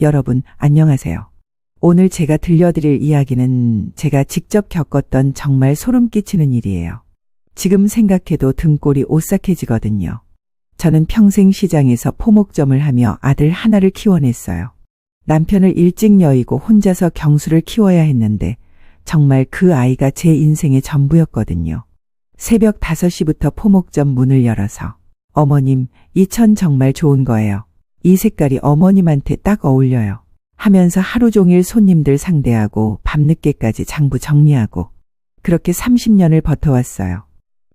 여러분, 안녕하세요. 오늘 제가 들려드릴 이야기는 제가 직접 겪었던 정말 소름 끼치는 일이에요. 지금 생각해도 등골이 오싹해지거든요. 저는 평생 시장에서 포목점을 하며 아들 하나를 키워냈어요. 남편을 일찍 여의고 혼자서 경수를 키워야 했는데 정말 그 아이가 제 인생의 전부였거든요. 새벽 5시부터 포목점 문을 열어서 어머님, 이 천 정말 좋은 거예요. 이 색깔이 어머님한테 딱 어울려요. 하면서 하루 종일 손님들 상대하고 밤늦게까지 장부 정리하고 그렇게 30년을 버텨왔어요.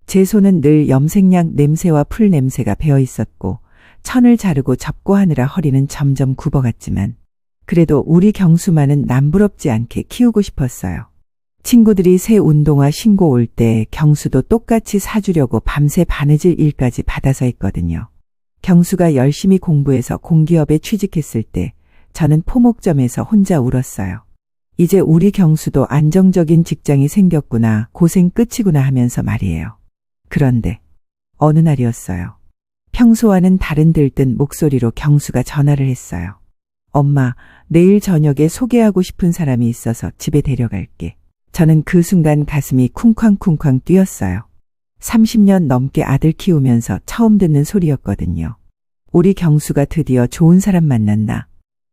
제 손은 늘 염색약 냄새와 풀 냄새가 배어 있었고 천을 자르고 접고 하느라 허리는 점점 굽어갔지만 그래도 우리 경수만은 남부럽지 않게 키우고 싶었어요. 친구들이 새 운동화 신고 올 때 경수도 똑같이 사주려고 밤새 바느질 일까지 받아서 했거든요. 경수가 열심히 공부해서 공기업에 취직했을 때 저는 포목점에서 혼자 울었어요. 이제 우리 경수도 안정적인 직장이 생겼구나, 고생 끝이구나 하면서 말이에요. 그런데 어느 날이었어요. 평소와는 다른 들뜬 목소리로 경수가 전화를 했어요. 엄마, 내일 저녁에 소개하고 싶은 사람이 있어서 집에 데려갈게. 저는 그 순간 가슴이 쿵쾅쿵쾅 뛰었어요. 30년 넘게 아들 키우면서 처음 듣는 소리였거든요. 우리 경수가 드디어 좋은 사람 만났나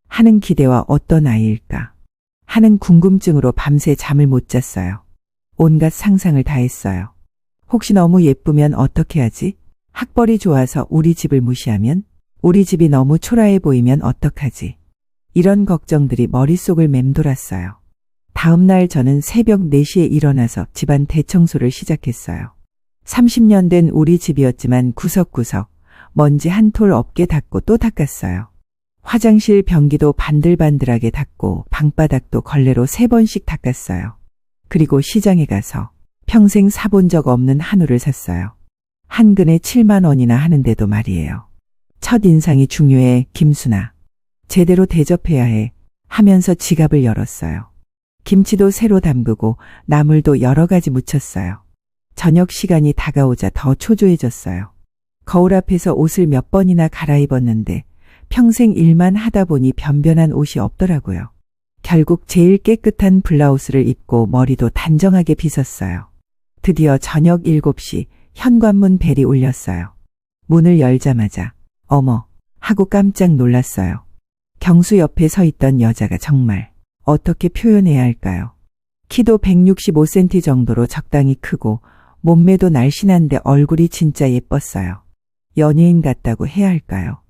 하는 기대와 어떤 아이일까 하는 궁금증으로 밤새 잠을 못 잤어요. 온갖 상상을 다 했어요. 혹시 너무 예쁘면 어떻게 하지? 학벌이 좋아서 우리 집을 무시하면? 우리 집이 너무 초라해 보이면 어떡하지? 이런 걱정들이 머릿속을 맴돌았어요. 다음 날 저는 새벽 4시에 일어나서 집안 대청소를 시작했어요. 30년 된 우리 집이었지만 구석구석 먼지 한 톨 없게 닦고 또 닦았어요. 화장실 변기도 반들반들하게 닦고 방바닥도 걸레로 3번씩 닦았어요. 그리고 시장에 가서 평생 사본 적 없는 한우를 샀어요. 한 근에 7만 원이나 하는데도 말이에요. 첫인상이 중요해, 김순아. 제대로 대접해야 해 하면서 지갑을 열었어요. 김치도 새로 담그고 나물도 여러 가지 무쳤어요. 저녁 시간이 다가오자 더 초조해졌어요. 거울 앞에서 옷을 몇 번이나 갈아입었는데 평생 일만 하다 보니 변변한 옷이 없더라고요. 결국 제일 깨끗한 블라우스를 입고 머리도 단정하게 빗었어요. 드디어 저녁 7시 현관문 벨이 울렸어요. 문을 열자마자 어머 하고 깜짝 놀랐어요. 경수 옆에 서 있던 여자가 정말 어떻게 표현해야 할까요? 키도 165cm 정도로 적당히 크고 몸매도 날씬한데 얼굴이 진짜 예뻤어요. 연예인 같다고 해야 할까요?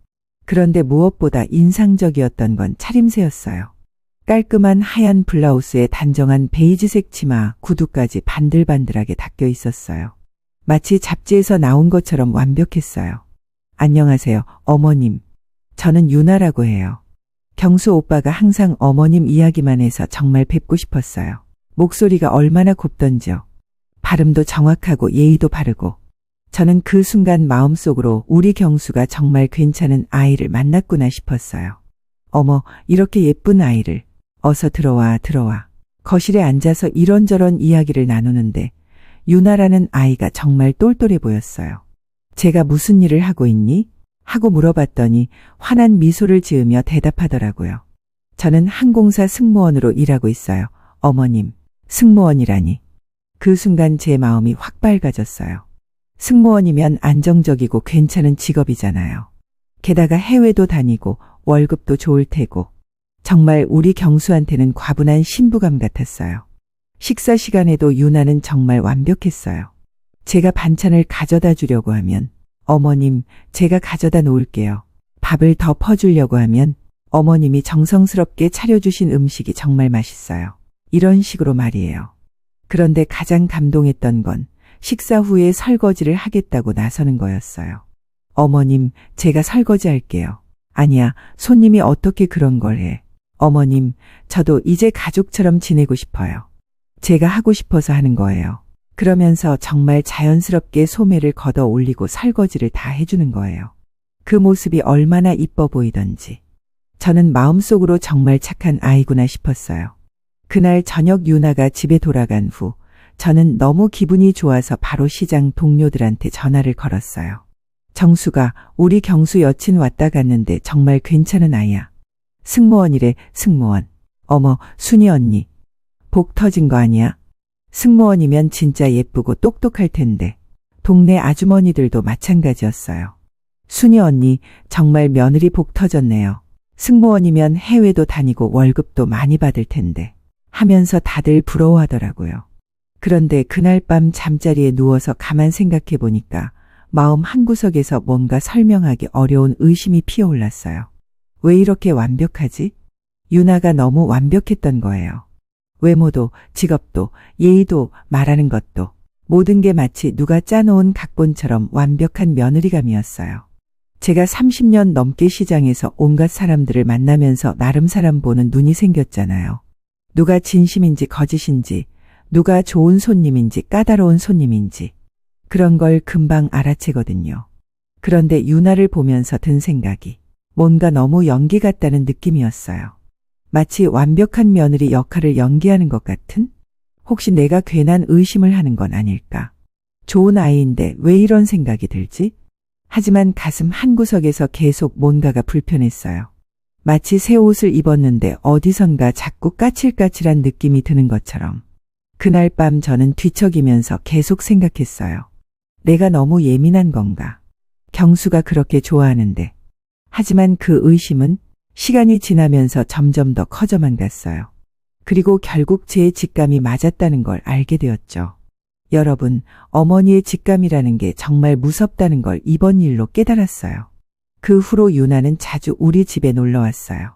그런데 무엇보다 인상적이었던 건 차림새였어요. 깔끔한 하얀 블라우스에 단정한 베이지색 치마, 구두까지 반들반들하게 닦여 있었어요. 마치 잡지에서 나온 것처럼 완벽했어요. 안녕하세요, 어머님. 저는 유나라고 해요. 경수 오빠가 항상 어머님 이야기만 해서 정말 뵙고 싶었어요. 목소리가 얼마나 곱던지요. 발음도 정확하고 예의도 바르고. 저는 그 순간 마음속으로 우리 경수가 정말 괜찮은 아이를 만났구나 싶었어요. 어머, 이렇게 예쁜 아이를. 어서 들어와. 거실에 앉아서 이런저런 이야기를 나누는데 유나라는 아이가 정말 똘똘해 보였어요. 제가 무슨 일을 하고 있니? 하고 물어봤더니 환한 미소를 지으며 대답하더라고요. 저는 항공사 승무원으로 일하고 있어요. 어머님, 승무원이라니. 그 순간 제 마음이 확 밝아졌어요. 승무원이면 안정적이고 괜찮은 직업이잖아요. 게다가 해외도 다니고 월급도 좋을 테고 정말 우리 경수한테는 과분한 신부감 같았어요. 식사 시간에도 유나는 정말 완벽했어요. 제가 반찬을 가져다 주려고 하면 어머님, 제가 가져다 놓을게요. 밥을 더 퍼주려고 하면 어머님이 정성스럽게 차려주신 음식이 정말 맛있어요. 이런 식으로 말이에요. 그런데 가장 감동했던 건 식사 후에 설거지를 하겠다고 나서는 거였어요. 어머님, 제가 설거지 할게요. 아니야, 손님이 어떻게 그런 걸 해. 어머님, 저도 이제 가족처럼 지내고 싶어요. 제가 하고 싶어서 하는 거예요. 그러면서 정말 자연스럽게 소매를 걷어 올리고 설거지를 다 해주는 거예요. 그 모습이 얼마나 이뻐 보이던지. 저는 마음속으로 정말 착한 아이구나 싶었어요. 그날 저녁 유나가 집에 돌아간 후 저는 너무 기분이 좋아서 바로 시장 동료들한테 전화를 걸었어요. 정수가 우리 경수 여친 왔다 갔는데 정말 괜찮은 아이야. 승무원이래, 승무원. 어머, 순이 언니. 복 터진 거 아니야? 승무원이면 진짜 예쁘고 똑똑할 텐데. 동네 아주머니들도 마찬가지였어요. 순이 언니, 정말 며느리 복 터졌네요. 승무원이면 해외도 다니고 월급도 많이 받을 텐데. 하면서 다들 부러워하더라고요. 그런데 그날 밤 잠자리에 누워서 가만 생각해 보니까 마음 한구석에서 뭔가 설명하기 어려운 의심이 피어올랐어요. 왜 이렇게 완벽하지? 유나가 너무 완벽했던 거예요. 외모도, 직업도, 예의도, 말하는 것도 모든 게 마치 누가 짜놓은 각본처럼 완벽한 며느리감이었어요. 제가 30년 넘게 시장에서 온갖 사람들을 만나면서 나름 사람 보는 눈이 생겼잖아요. 누가 진심인지 거짓인지, 누가 좋은 손님인지 까다로운 손님인지 그런 걸 금방 알아채거든요. 그런데 유나를 보면서 든 생각이 뭔가 너무 연기 같다는 느낌이었어요. 마치 완벽한 며느리 역할을 연기하는 것 같은? 혹시 내가 괜한 의심을 하는 건 아닐까? 좋은 아이인데 왜 이런 생각이 들지? 하지만 가슴 한구석에서 계속 뭔가가 불편했어요. 마치 새 옷을 입었는데 어디선가 자꾸 까칠까칠한 느낌이 드는 것처럼. 그날 밤 저는 뒤척이면서 계속 생각했어요. 내가 너무 예민한 건가? 경수가 그렇게 좋아하는데. 하지만 그 의심은 시간이 지나면서 점점 더 커져만 갔어요. 그리고 결국 제 직감이 맞았다는 걸 알게 되었죠. 여러분, 어머니의 직감이라는 게 정말 무섭다는 걸 이번 일로 깨달았어요. 그 후로 유나는 자주 우리 집에 놀러 왔어요.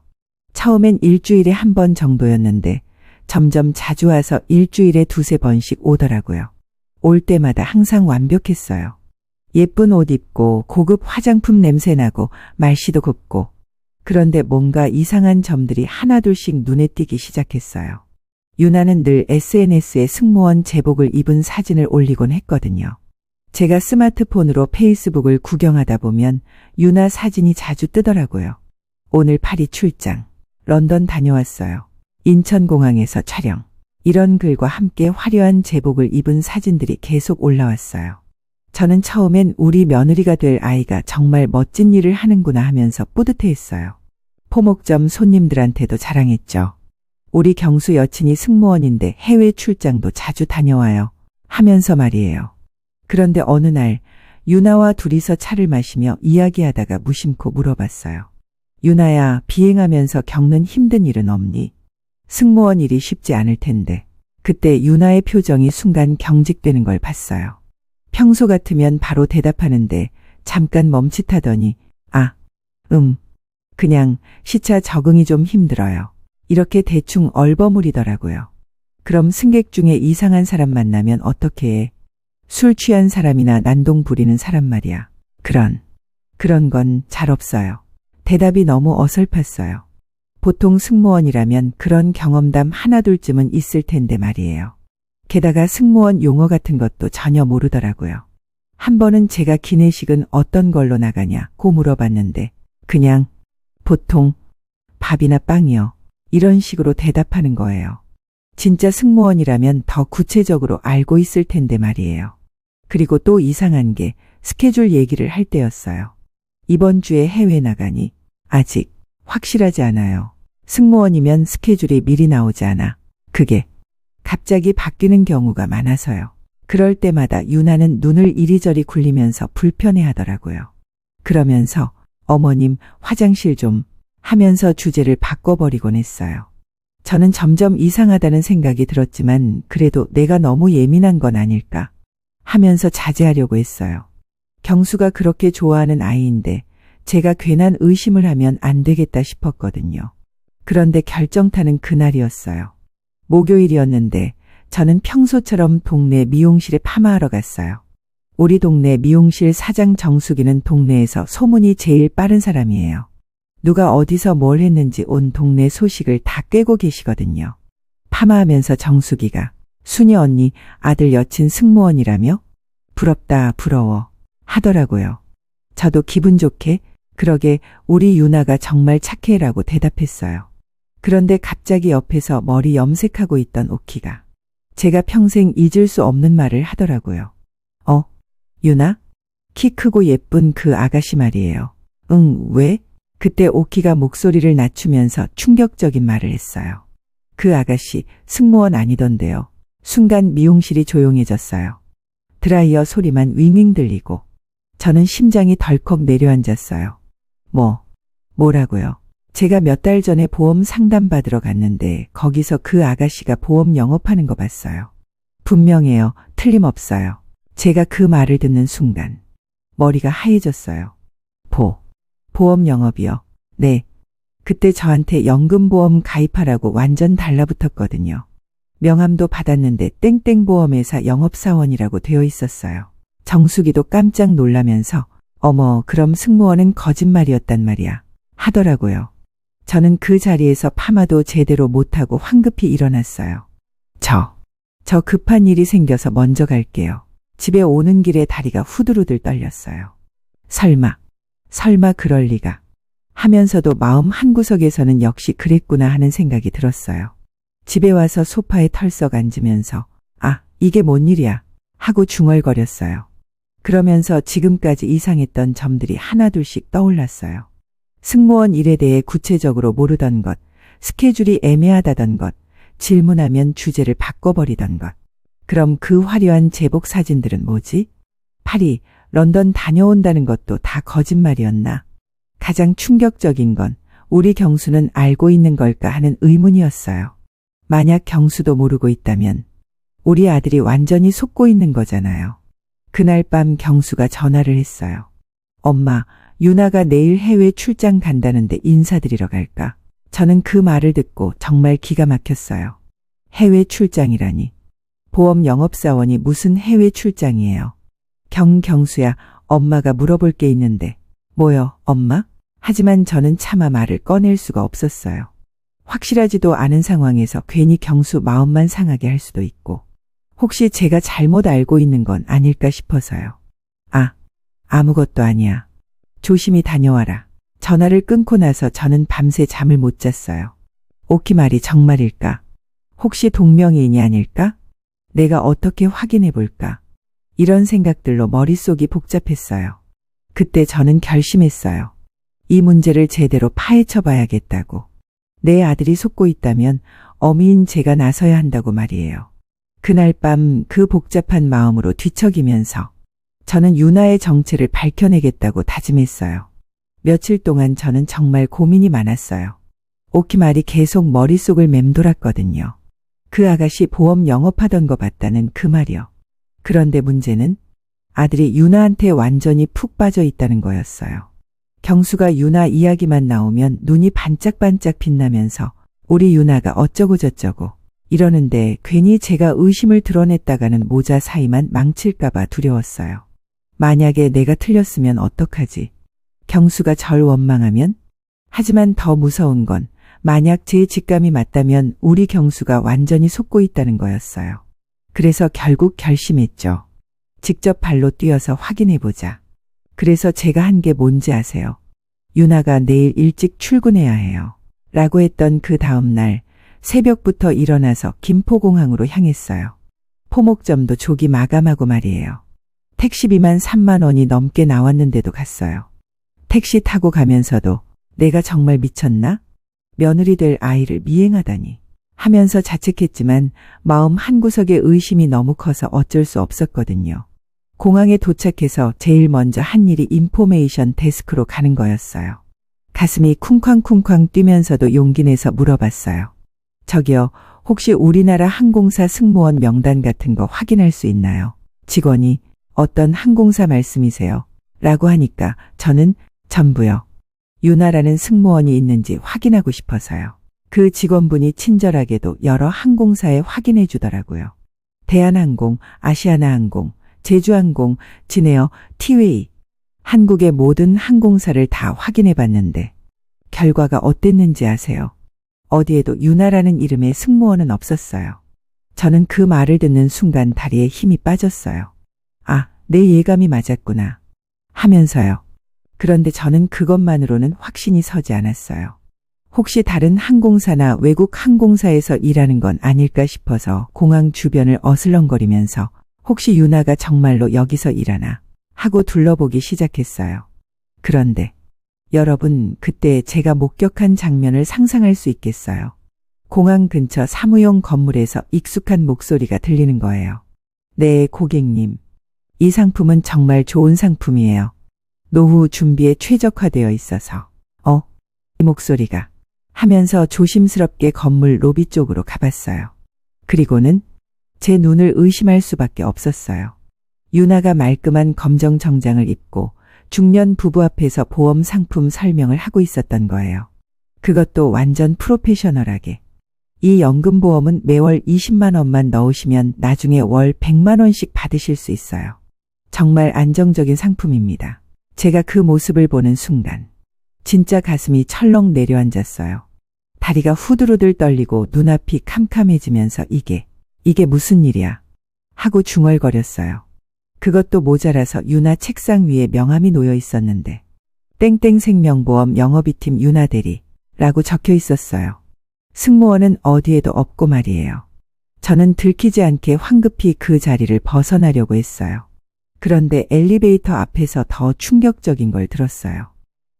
처음엔 일주일에 한 번 정도였는데 점점 자주 와서 일주일에 두세 번씩 오더라고요. 올 때마다 항상 완벽했어요. 예쁜 옷 입고 고급 화장품 냄새 나고 말씨도 곱고. 그런데 뭔가 이상한 점들이 하나둘씩 눈에 띄기 시작했어요. 유나는 늘 SNS에 승무원 제복을 입은 사진을 올리곤 했거든요. 제가 스마트폰으로 페이스북을 구경하다 보면 유나 사진이 자주 뜨더라고요. 오늘 파리 출장, 런던 다녀왔어요. 인천공항에서 촬영. 이런 글과 함께 화려한 제복을 입은 사진들이 계속 올라왔어요. 저는 처음엔 우리 며느리가 될 아이가 정말 멋진 일을 하는구나 하면서 뿌듯해했어요. 포목점 손님들한테도 자랑했죠. 우리 경수 여친이 승무원인데 해외 출장도 자주 다녀와요. 하면서 말이에요. 그런데 어느 날 유나와 둘이서 차를 마시며 이야기하다가 무심코 물어봤어요. 유나야, 비행하면서 겪는 힘든 일은 없니? 승무원 일이 쉽지 않을 텐데. 그때 유나의 표정이 순간 경직되는 걸 봤어요. 평소 같으면 바로 대답하는데 잠깐 멈칫하더니 그냥 시차 적응이 좀 힘들어요. 이렇게 대충 얼버무리더라고요. 그럼 승객 중에 이상한 사람 만나면 어떻게 해? 술 취한 사람이나 난동 부리는 사람 말이야. 그런 건 잘 없어요. 대답이 너무 어설펐어요. 보통 승무원이라면 그런 경험담 하나둘쯤은 있을 텐데 말이에요. 게다가 승무원 용어 같은 것도 전혀 모르더라고요. 한 번은 제가 기내식은 어떤 걸로 나가냐고 물어봤는데 그냥 보통 밥이나 빵이요. 이런 식으로 대답하는 거예요. 진짜 승무원이라면 더 구체적으로 알고 있을 텐데 말이에요. 그리고 또 이상한 게 스케줄 얘기를 할 때였어요. 이번 주에 해외 나가니? 아직 확실하지 않아요. 승무원이면 스케줄이 미리 나오지 않아. 그게 갑자기 바뀌는 경우가 많아서요. 그럴 때마다 유나는 눈을 이리저리 굴리면서 불편해하더라고요. 그러면서 어머님 화장실 좀 하면서 주제를 바꿔버리곤 했어요. 저는 점점 이상하다는 생각이 들었지만 그래도 내가 너무 예민한 건 아닐까 하면서 자제하려고 했어요. 경수가 그렇게 좋아하는 아이인데 제가 괜한 의심을 하면 안 되겠다 싶었거든요. 그런데 결정타는 그날이었어요. 목요일이었는데 저는 평소처럼 동네 미용실에 파마하러 갔어요. 우리 동네 미용실 사장 정숙이는 동네에서 소문이 제일 빠른 사람이에요. 누가 어디서 뭘 했는지 온 동네 소식을 다 꿰고 계시거든요. 파마하면서 정숙이가 순이 언니 아들 여친 승무원이라며? 부럽다 부러워 하더라고요. 저도 기분 좋게 그러게 우리 유나가 정말 착해라고 대답했어요. 그런데 갑자기 옆에서 머리 염색하고 있던 오키가 제가 평생 잊을 수 없는 말을 하더라고요. 유나? 키 크고 예쁜 그 아가씨 말이에요. 왜? 그때 오키가 목소리를 낮추면서 충격적인 말을 했어요. 그 아가씨 승무원 아니던데요. 순간 미용실이 조용해졌어요. 드라이어 소리만 윙윙 들리고 저는 심장이 덜컥 내려앉았어요. 뭐라고요? 제가 몇 달 전에 보험 상담 받으러 갔는데 거기서 그 아가씨가 보험 영업하는 거 봤어요. 분명해요. 틀림없어요. 제가 그 말을 듣는 순간 머리가 하얘졌어요. 보험 영업이요? 네. 그때 저한테 연금보험 가입하라고 완전 달라붙었거든요. 명함도 받았는데 땡땡보험회사 영업사원이라고 되어 있었어요. 정수기도 깜짝 놀라면서 어머, 그럼 승무원은 거짓말이었단 말이야 하더라고요. 저는 그 자리에서 파마도 제대로 못하고 황급히 일어났어요. 저 급한 일이 생겨서 먼저 갈게요. 집에 오는 길에 다리가 후들후들 떨렸어요. 설마 그럴 리가 하면서도 마음 한구석에서는 역시 그랬구나 하는 생각이 들었어요. 집에 와서 소파에 털썩 앉으면서 이게 뭔 일이야 하고 중얼거렸어요. 그러면서 지금까지 이상했던 점들이 하나둘씩 떠올랐어요. 승무원 일에 대해 구체적으로 모르던 것, 스케줄이 애매하다던 것, 질문하면 주제를 바꿔버리던 것. 그럼 그 화려한 제복 사진들은 뭐지? 파리, 런던 다녀온다는 것도 다 거짓말이었나? 가장 충격적인 건 우리 경수는 알고 있는 걸까 하는 의문이었어요. 만약 경수도 모르고 있다면 우리 아들이 완전히 속고 있는 거잖아요. 그날 밤 경수가 전화를 했어요. 엄마, 유나가 내일 해외 출장 간다는데 인사드리러 갈까? 저는 그 말을 듣고 정말 기가 막혔어요. 해외 출장이라니. 보험 영업사원이 무슨 해외 출장이에요. 경수야, 엄마가 물어볼 게 있는데. 뭐요, 엄마? 하지만 저는 차마 말을 꺼낼 수가 없었어요. 확실하지도 않은 상황에서 괜히 경수 마음만 상하게 할 수도 있고, 혹시 제가 잘못 알고 있는 건 아닐까 싶어서요. 아무것도 아니야. 조심히 다녀와라. 전화를 끊고 나서 저는 밤새 잠을 못 잤어요. 오키 말이 정말일까? 혹시 동명이인이 아닐까? 내가 어떻게 확인해 볼까? 이런 생각들로 머릿속이 복잡했어요. 그때 저는 결심했어요. 이 문제를 제대로 파헤쳐 봐야겠다고. 내 아들이 속고 있다면 어미인 제가 나서야 한다고 말이에요. 그날 밤 그 복잡한 마음으로 뒤척이면서 저는 유나의 정체를 밝혀내겠다고 다짐했어요. 며칠 동안 저는 정말 고민이 많았어요. 오키 말이 계속 머릿속을 맴돌았거든요. 그 아가씨 보험 영업하던 거 봤다는 그 말이요. 그런데 문제는 아들이 유나한테 완전히 푹 빠져 있다는 거였어요. 경수가 유나 이야기만 나오면 눈이 반짝반짝 빛나면서 우리 유나가 어쩌고 저쩌고 이러는데 괜히 제가 의심을 드러냈다가는 모자 사이만 망칠까봐 두려웠어요. 만약에 내가 틀렸으면 어떡하지? 경수가 절 원망하면? 하지만 더 무서운 건 만약 제 직감이 맞다면 우리 경수가 완전히 속고 있다는 거였어요. 그래서 결국 결심했죠. 직접 발로 뛰어서 확인해보자. 그래서 제가 한 게 뭔지 아세요? 유나가 내일 일찍 출근해야 해요. 라고 했던 그 다음 날 새벽부터 일어나서 김포공항으로 향했어요. 포목점도 조기 마감하고 말이에요. 택시비만 3만 원이 넘게 나왔는데도 갔어요. 택시 타고 가면서도 내가 정말 미쳤나? 며느리 될 아이를 미행하다니 하면서 자책했지만 마음 한구석에 의심이 너무 커서 어쩔 수 없었거든요. 공항에 도착해서 제일 먼저 한 일이 인포메이션 데스크로 가는 거였어요. 가슴이 쿵쾅쿵쾅 뛰면서도 용기 내서 물어봤어요. 저기요, 혹시 우리나라 항공사 승무원 명단 같은 거 확인할 수 있나요? 직원이 어떤 항공사 말씀이세요? 라고 하니까 저는 전부요. 유나라는 승무원이 있는지 확인하고 싶어서요. 그 직원분이 친절하게도 여러 항공사에 확인해 주더라고요. 대한항공, 아시아나항공, 제주항공, 진에어, 티웨이. 한국의 모든 항공사를 다 확인해 봤는데 결과가 어땠는지 아세요? 어디에도 유나라는 이름의 승무원은 없었어요. 저는 그 말을 듣는 순간 다리에 힘이 빠졌어요. 내 예감이 맞았구나 하면서요. 그런데 저는 그것만으로는 확신이 서지 않았어요. 혹시 다른 항공사나 외국 항공사에서 일하는 건 아닐까 싶어서 공항 주변을 어슬렁거리면서 혹시 유나가 정말로 여기서 일하나 하고 둘러보기 시작했어요. 그런데 여러분, 그때 제가 목격한 장면을 상상할 수 있겠어요. 공항 근처 사무용 건물에서 익숙한 목소리가 들리는 거예요. 네, 고객님. 이 상품은 정말 좋은 상품이에요. 노후 준비에 최적화되어 있어서. 이 목소리가 하면서 조심스럽게 건물 로비 쪽으로 가봤어요. 그리고는 제 눈을 의심할 수밖에 없었어요. 유나가 말끔한 검정 정장을 입고 중년 부부 앞에서 보험 상품 설명을 하고 있었던 거예요. 그것도 완전 프로페셔널하게. 이 연금보험은 매월 20만 원만 넣으시면 나중에 월 100만 원씩 받으실 수 있어요. 정말 안정적인 상품입니다. 제가 그 모습을 보는 순간 진짜 가슴이 철렁 내려앉았어요. 다리가 후들후들 떨리고 눈앞이 캄캄해지면서 이게 무슨 일이야? 하고 중얼거렸어요. 그것도 모자라서 유나 책상 위에 명함이 놓여 있었는데 땡땡생명보험 영업이팀 유나 대리라고 적혀 있었어요. 승무원은 어디에도 없고 말이에요. 저는 들키지 않게 황급히 그 자리를 벗어나려고 했어요. 그런데 엘리베이터 앞에서 더 충격적인 걸 들었어요.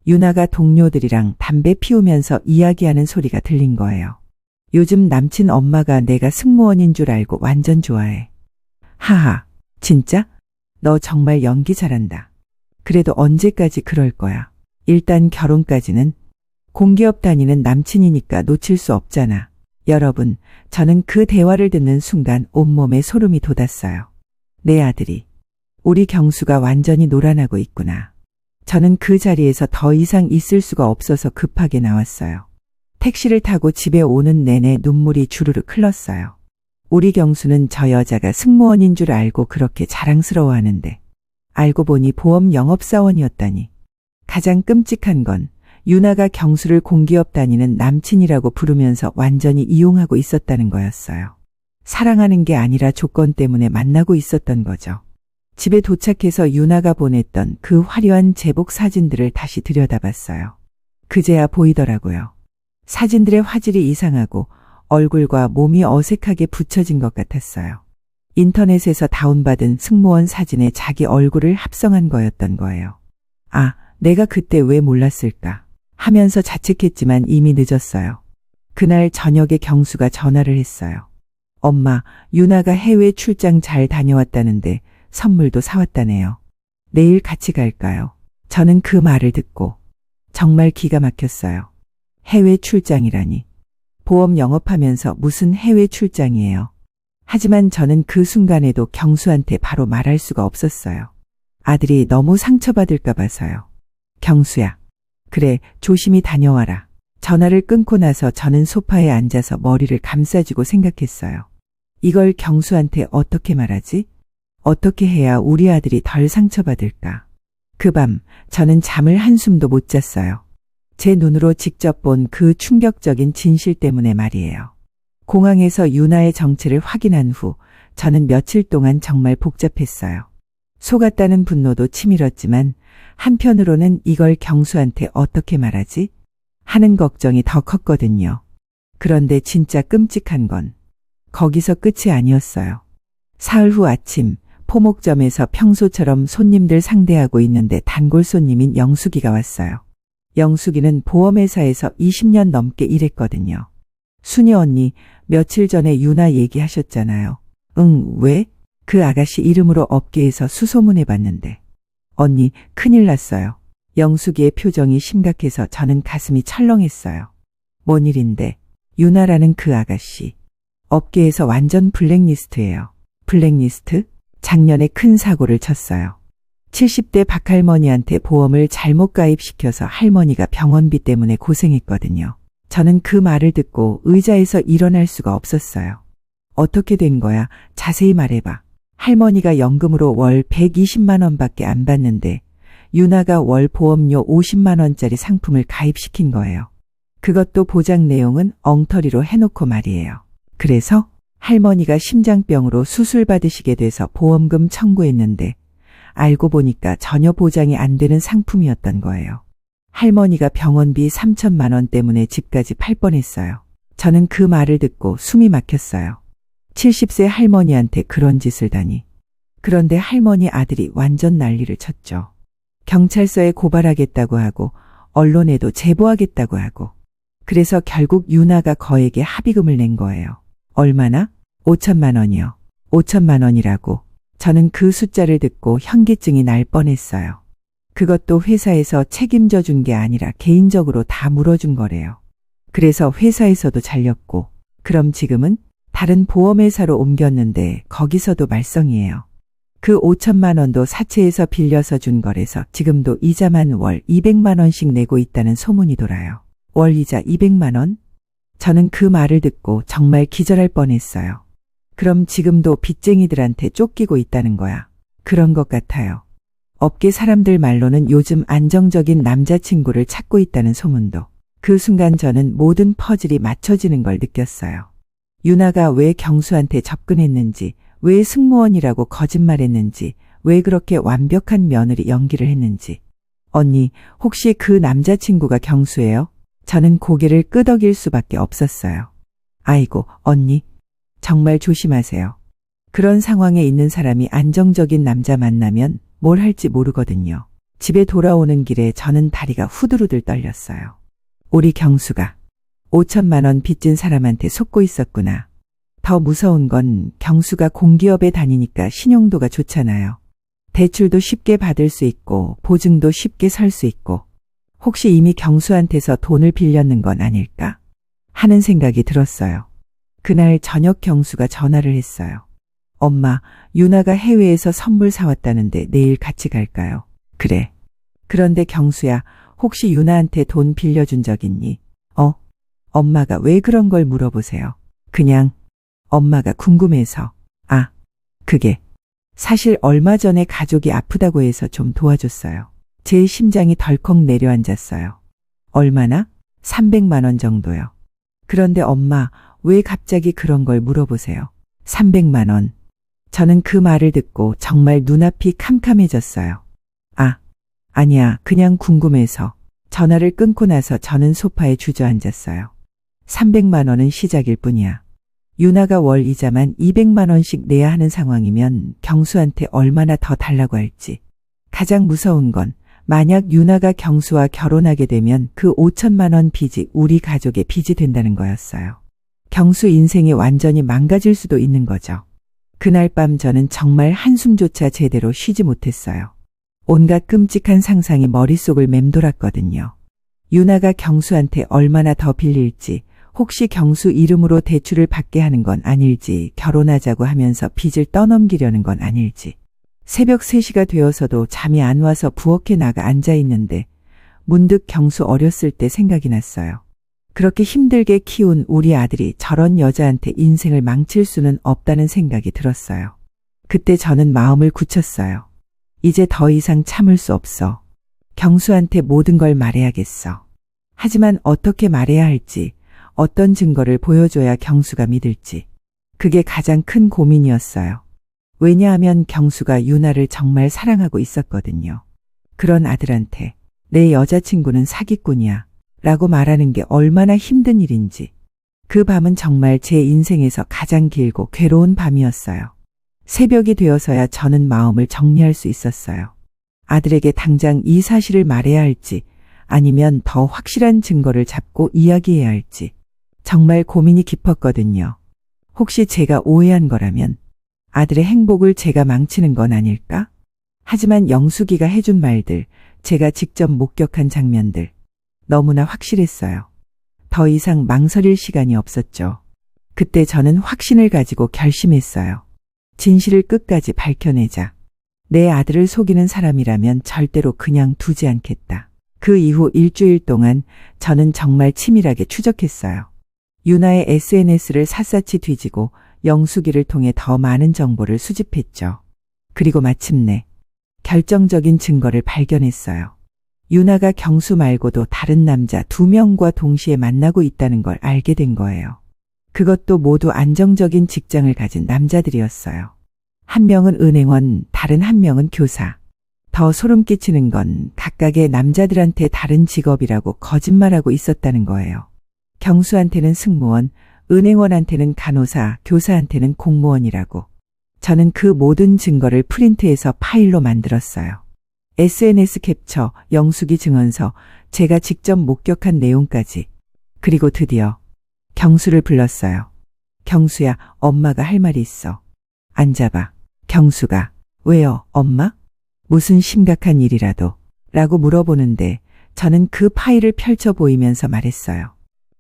유나가 동료들이랑 담배 피우면서 이야기하는 소리가 들린 거예요. 요즘 남친 엄마가 내가 승무원인 줄 알고 완전 좋아해. 하하, 진짜? 너 정말 연기 잘한다. 그래도 언제까지 그럴 거야? 일단 결혼까지는. 공기업 다니는 남친이니까 놓칠 수 없잖아. 여러분, 저는 그 대화를 듣는 순간 온몸에 소름이 돋았어요. 내 아들이, 우리 경수가 완전히 놀아나고 있구나. 저는 그 자리에서 더 이상 있을 수가 없어서 급하게 나왔어요. 택시를 타고 집에 오는 내내 눈물이 주르륵 흘렀어요. 우리 경수는 저 여자가 승무원인 줄 알고 그렇게 자랑스러워하는데 알고 보니 보험 영업사원이었다니. 가장 끔찍한 건 유나가 경수를 공기업 다니는 남친이라고 부르면서 완전히 이용하고 있었다는 거였어요. 사랑하는 게 아니라 조건 때문에 만나고 있었던 거죠. 집에 도착해서 유나가 보냈던 그 화려한 제복 사진들을 다시 들여다봤어요. 그제야 보이더라고요. 사진들의 화질이 이상하고 얼굴과 몸이 어색하게 붙여진 것 같았어요. 인터넷에서 다운받은 승무원 사진에 자기 얼굴을 합성한 거였던 거예요. 아, 내가 그때 왜 몰랐을까 하면서 자책했지만 이미 늦었어요. 그날 저녁에 경수가 전화를 했어요. 엄마, 유나가 해외 출장 잘 다녀왔다는데 선물도 사왔다네요. 내일 같이 갈까요? 저는 그 말을 듣고 정말 기가 막혔어요. 해외 출장이라니. 보험 영업하면서 무슨 해외 출장이에요. 하지만 저는 그 순간에도 경수한테 바로 말할 수가 없었어요. 아들이 너무 상처받을까 봐서요. 경수야. 그래, 조심히 다녀와라. 전화를 끊고 나서 저는 소파에 앉아서 머리를 감싸쥐고 생각했어요. 이걸 경수한테 어떻게 말하지? 어떻게 해야 우리 아들이 덜 상처받을까? 그 밤 저는 잠을 한숨도 못 잤어요. 제 눈으로 직접 본 그 충격적인 진실 때문에 말이에요. 공항에서 유나의 정체를 확인한 후 저는 며칠 동안 정말 복잡했어요. 속았다는 분노도 치밀었지만 한편으로는 이걸 경수한테 어떻게 말하지? 하는 걱정이 더 컸거든요. 그런데 진짜 끔찍한 건 거기서 끝이 아니었어요. 사흘 후 아침 포목점에서 평소처럼 손님들 상대하고 있는데 단골 손님인 영숙이가 왔어요. 영숙이는 보험회사에서 20년 넘게 일했거든요. 순이 언니, 며칠 전에 유나 얘기하셨잖아요. 응, 왜? 그 아가씨 이름으로 업계에서 수소문해봤는데. 언니, 큰일 났어요. 영숙이의 표정이 심각해서 저는 가슴이 철렁했어요. 뭔 일인데? 유나라는 그 아가씨. 업계에서 완전 블랙리스트예요. 블랙리스트? 작년에 큰 사고를 쳤어요. 70대 박할머니한테 보험을 잘못 가입시켜서 할머니가 병원비 때문에 고생했거든요. 저는 그 말을 듣고 의자에서 일어날 수가 없었어요. 어떻게 된 거야? 자세히 말해봐. 할머니가 연금으로 월 120만 원밖에 안 받는데 유나가 월 보험료 50만 원짜리 상품을 가입시킨 거예요. 그것도 보장 내용은 엉터리로 해놓고 말이에요. 그래서 할머니가 심장병으로 수술 받으시게 돼서 보험금 청구했는데 알고 보니까 전혀 보장이 안 되는 상품이었던 거예요. 할머니가 병원비 3천만 원 때문에 집까지 팔 뻔했어요. 저는 그 말을 듣고 숨이 막혔어요. 70세 할머니한테 그런 짓을 다니. 그런데 할머니 아들이 완전 난리를 쳤죠. 경찰서에 고발하겠다고 하고 언론에도 제보하겠다고 하고. 그래서 결국 유나가 거액의 합의금을 낸 거예요. 얼마나? 5천만 원이요. 5천만 원이라고. 저는 그 숫자를 듣고 현기증이 날 뻔했어요. 그것도 회사에서 책임져 준 게 아니라 개인적으로 다 물어준 거래요. 그래서 회사에서도 잘렸고, 그럼 지금은 다른 보험회사로 옮겼는데 거기서도 말썽이에요. 그 5천만 원도 사채에서 빌려서 준 거래서 지금도 이자만 월 200만 원씩 내고 있다는 소문이 돌아요. 월 이자 200만 원? 저는 그 말을 듣고 정말 기절할 뻔했어요. 그럼 지금도 빚쟁이들한테 쫓기고 있다는 거야. 그런 것 같아요. 업계 사람들 말로는 요즘 안정적인 남자친구를 찾고 있다는 소문도. 그 순간 저는 모든 퍼즐이 맞춰지는 걸 느꼈어요. 유나가 왜 경수한테 접근했는지, 왜 승무원이라고 거짓말했는지, 왜 그렇게 완벽한 며느리 연기를 했는지. 언니, 혹시 그 남자친구가 경수예요? 저는 고개를 끄덕일 수밖에 없었어요. 아이고, 언니. 정말 조심하세요. 그런 상황에 있는 사람이 안정적인 남자 만나면 뭘 할지 모르거든요. 집에 돌아오는 길에 저는 다리가 후들후들 떨렸어요. 우리 경수가 5천만 원 빚진 사람한테 속고 있었구나. 더 무서운 건 경수가 공기업에 다니니까 신용도가 좋잖아요. 대출도 쉽게 받을 수 있고 보증도 쉽게 설 수 있고 혹시 이미 경수한테서 돈을 빌렸는 건 아닐까 하는 생각이 들었어요. 그날 저녁 경수가 전화를 했어요. 엄마, 유나가 해외에서 선물 사왔다는데 내일 같이 갈까요? 그래. 그런데 경수야, 혹시 유나한테 돈 빌려준 적 있니? 엄마가 왜 그런 걸 물어보세요? 그냥 엄마가 궁금해서. 아, 그게 사실 얼마 전에 가족이 아프다고 해서 좀 도와줬어요. 제 심장이 덜컥 내려앉았어요. 얼마나? 300만 원 정도요. 그런데 엄마, 왜 갑자기 그런 걸 물어보세요? 300만 원. 저는 그 말을 듣고 정말 눈앞이 캄캄해졌어요. 아니야, 그냥 궁금해서. 전화를 끊고 나서 저는 소파에 주저앉았어요. 300만 원은 시작일 뿐이야. 유나가 월 이자만 200만 원씩 내야 하는 상황이면 경수한테 얼마나 더 달라고 할지. 가장 무서운 건 만약 유나가 경수와 결혼하게 되면 그 5천만 원 빚이 우리 가족의 빚이 된다는 거였어요. 경수 인생이 완전히 망가질 수도 있는 거죠. 그날 밤 저는 정말 한숨조차 제대로 쉬지 못했어요. 온갖 끔찍한 상상이 머릿속을 맴돌았거든요. 유나가 경수한테 얼마나 더 빌릴지, 혹시 경수 이름으로 대출을 받게 하는 건 아닐지, 결혼하자고 하면서 빚을 떠넘기려는 건 아닐지. 새벽 3시가 되어서도 잠이 안 와서 부엌에 나가 앉아 있는데 문득 경수 어렸을 때 생각이 났어요. 그렇게 힘들게 키운 우리 아들이 저런 여자한테 인생을 망칠 수는 없다는 생각이 들었어요. 그때 저는 마음을 굳혔어요. 이제 더 이상 참을 수 없어. 경수한테 모든 걸 말해야겠어. 하지만 어떻게 말해야 할지, 어떤 증거를 보여줘야 경수가 믿을지. 그게 가장 큰 고민이었어요. 왜냐하면 경수가 유나를 정말 사랑하고 있었거든요. 그런 아들한테 내 여자친구는 사기꾼이야 라고 말하는 게 얼마나 힘든 일인지. 그 밤은 정말 제 인생에서 가장 길고 괴로운 밤이었어요. 새벽이 되어서야 저는 마음을 정리할 수 있었어요. 아들에게 당장 이 사실을 말해야 할지 아니면 더 확실한 증거를 잡고 이야기해야 할지 정말 고민이 깊었거든요. 혹시 제가 오해한 거라면 아들의 행복을 제가 망치는 건 아닐까? 하지만 영숙이가 해준 말들, 제가 직접 목격한 장면들 너무나 확실했어요. 더 이상 망설일 시간이 없었죠. 그때 저는 확신을 가지고 결심했어요. 진실을 끝까지 밝혀내자. 내 아들을 속이는 사람이라면 절대로 그냥 두지 않겠다. 그 이후 일주일 동안 저는 정말 치밀하게 추적했어요. 유나의 SNS를 샅샅이 뒤지고 영숙이를 통해 더 많은 정보를 수집했죠. 그리고 마침내 결정적인 증거를 발견했어요. 유나가 경수 말고도 다른 남자 2명과 동시에 만나고 있다는 걸 알게 된 거예요. 그것도 모두 안정적인 직장을 가진 남자들이었어요. 한 명은 은행원, 다른 한 명은 교사. 더 소름 끼치는 건 각각의 남자들한테 다른 직업이라고 거짓말하고 있었다는 거예요. 경수한테는 승무원, 은행원한테는 간호사, 교사한테는 공무원이라고. 저는 그 모든 증거를 프린트해서 파일로 만들었어요. SNS 캡처, 영수기 증언서, 제가 직접 목격한 내용까지. 그리고 드디어 경수를 불렀어요. 경수야, 엄마가 할 말이 있어. 앉아봐. 경수가, 왜요, 엄마? 무슨 심각한 일이라도? 라고 물어보는데 저는 그 파일을 펼쳐 보이면서 말했어요.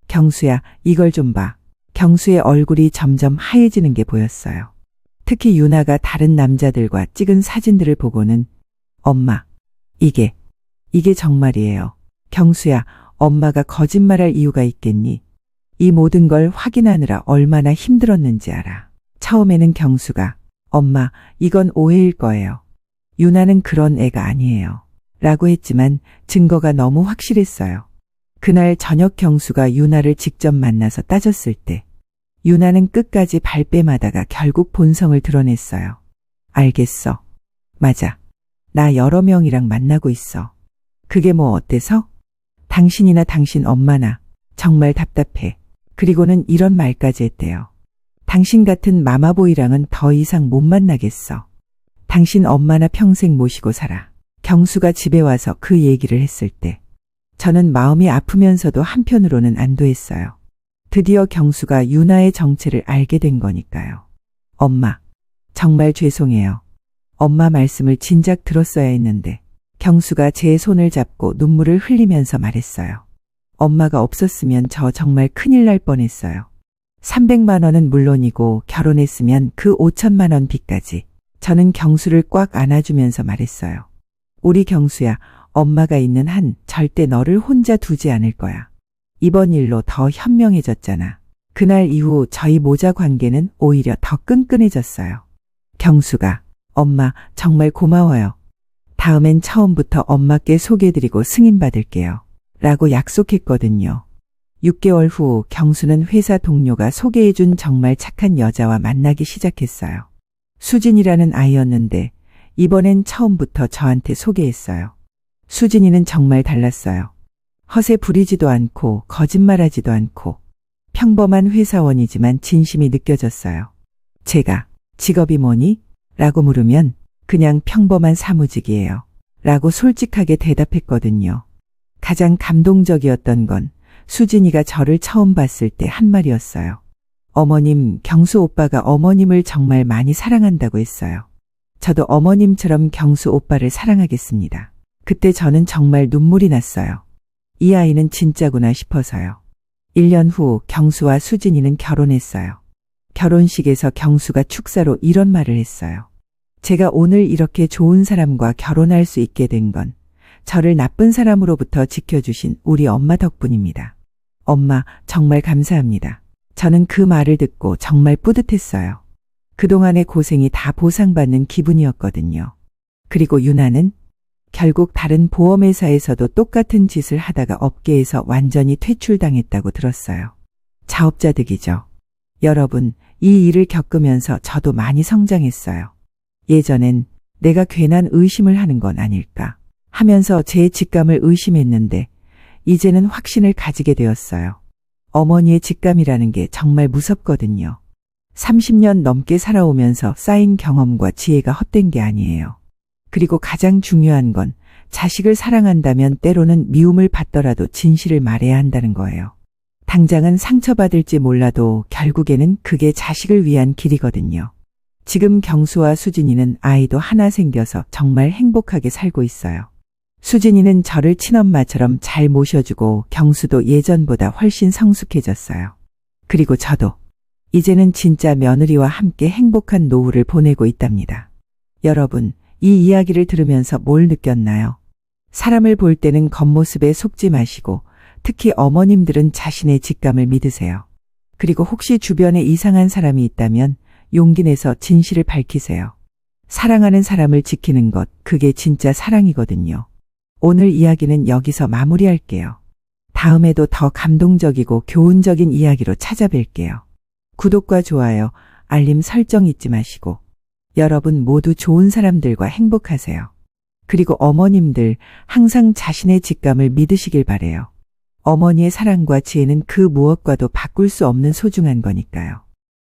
경수야, 이걸 좀 봐. 경수의 얼굴이 점점 하얘지는 게 보였어요. 특히 유나가 다른 남자들과 찍은 사진들을 보고는 엄마, 이게 정말이에요. 경수야, 엄마가 거짓말할 이유가 있겠니? 이 모든 걸 확인하느라 얼마나 힘들었는지 알아. 처음에는 경수가 엄마, 이건 오해일 거예요. 유나는 그런 애가 아니에요. 라고 했지만 증거가 너무 확실했어요. 그날 저녁 경수가 유나를 직접 만나서 따졌을 때 유나는 끝까지 발뺌하다가 결국 본성을 드러냈어요. 알겠어. 맞아. 나 여러 명이랑 만나고 있어. 그게 뭐 어때서? 당신이나 당신 엄마나 정말 답답해. 그리고는 이런 말까지 했대요. 당신 같은 마마보이랑은 더 이상 못 만나겠어. 당신 엄마나 평생 모시고 살아. 경수가 집에 와서 그 얘기를 했을 때 저는 마음이 아프면서도 한편으로는 안도했어요. 드디어 경수가 유나의 정체를 알게 된 거니까요. 엄마, 정말 죄송해요. 엄마 말씀을 진작 들었어야 했는데. 경수가 제 손을 잡고 눈물을 흘리면서 말했어요. 엄마가 없었으면 저 정말 큰일 날 뻔했어요. 300만 원은 물론이고 결혼했으면 그 5천만 원 빚까지. 저는 경수를 꽉 안아주면서 말했어요. 우리 경수야, 엄마가 있는 한 절대 너를 혼자 두지 않을 거야. 이번 일로 더 현명해졌잖아. 그날 이후 저희 모자 관계는 오히려 더 끈끈해졌어요. 경수가, 엄마 정말 고마워요. 다음엔 처음부터 엄마께 소개해드리고 승인받을게요. 라고 약속했거든요. 6개월 후 경수는 회사 동료가 소개해준 정말 착한 여자와 만나기 시작했어요. 수진이라는 아이였는데 이번엔 처음부터 저한테 소개했어요. 수진이는 정말 달랐어요. 허세 부리지도 않고 거짓말하지도 않고 평범한 회사원이지만 진심이 느껴졌어요. 제가 직업이 뭐니? 라고 물으면 그냥 평범한 사무직이에요. 라고 솔직하게 대답했거든요. 가장 감동적이었던 건 수진이가 저를 처음 봤을 때 한 말이었어요. 어머님, 경수 오빠가 어머님을 정말 많이 사랑한다고 했어요. 저도 어머님처럼 경수 오빠를 사랑하겠습니다. 그때 저는 정말 눈물이 났어요. 이 아이는 진짜구나 싶어서요. 1년 후 경수와 수진이는 결혼했어요. 결혼식에서 경수가 축사로 이런 말을 했어요. 제가 오늘 이렇게 좋은 사람과 결혼할 수 있게 된 건 저를 나쁜 사람으로부터 지켜주신 우리 엄마 덕분입니다. 엄마, 정말 감사합니다. 저는 그 말을 듣고 정말 뿌듯했어요. 그동안의 고생이 다 보상받는 기분이었거든요. 그리고 유나는 결국 다른 보험회사에서도 똑같은 짓을 하다가 업계에서 완전히 퇴출당했다고 들었어요. 자업자득이죠. 여러분, 이 일을 겪으면서 저도 많이 성장했어요. 예전엔 내가 괜한 의심을 하는 건 아닐까 하면서 제 직감을 의심했는데 이제는 확신을 가지게 되었어요. 어머니의 직감이라는 게 정말 무섭거든요. 30년 넘게 살아오면서 쌓인 경험과 지혜가 헛된 게 아니에요. 그리고 가장 중요한 건 자식을 사랑한다면 때로는 미움을 받더라도 진실을 말해야 한다는 거예요. 당장은 상처받을지 몰라도 결국에는 그게 자식을 위한 길이거든요. 지금 경수와 수진이는 아이도 하나 생겨서 정말 행복하게 살고 있어요. 수진이는 저를 친엄마처럼 잘 모셔주고 경수도 예전보다 훨씬 성숙해졌어요. 그리고 저도 이제는 진짜 며느리와 함께 행복한 노후를 보내고 있답니다. 여러분, 이 이야기를 들으면서 뭘 느꼈나요? 사람을 볼 때는 겉모습에 속지 마시고 특히 어머님들은 자신의 직감을 믿으세요. 그리고 혹시 주변에 이상한 사람이 있다면 용기 내서 진실을 밝히세요. 사랑하는 사람을 지키는 것, 그게 진짜 사랑이거든요. 오늘 이야기는 여기서 마무리할게요. 다음에도 더 감동적이고 교훈적인 이야기로 찾아뵐게요. 구독과 좋아요, 알림 설정 잊지 마시고 여러분 모두 좋은 사람들과 행복하세요. 그리고 어머님들 항상 자신의 직감을 믿으시길 바래요. 어머니의 사랑과 지혜는 그 무엇과도 바꿀 수 없는 소중한 거니까요.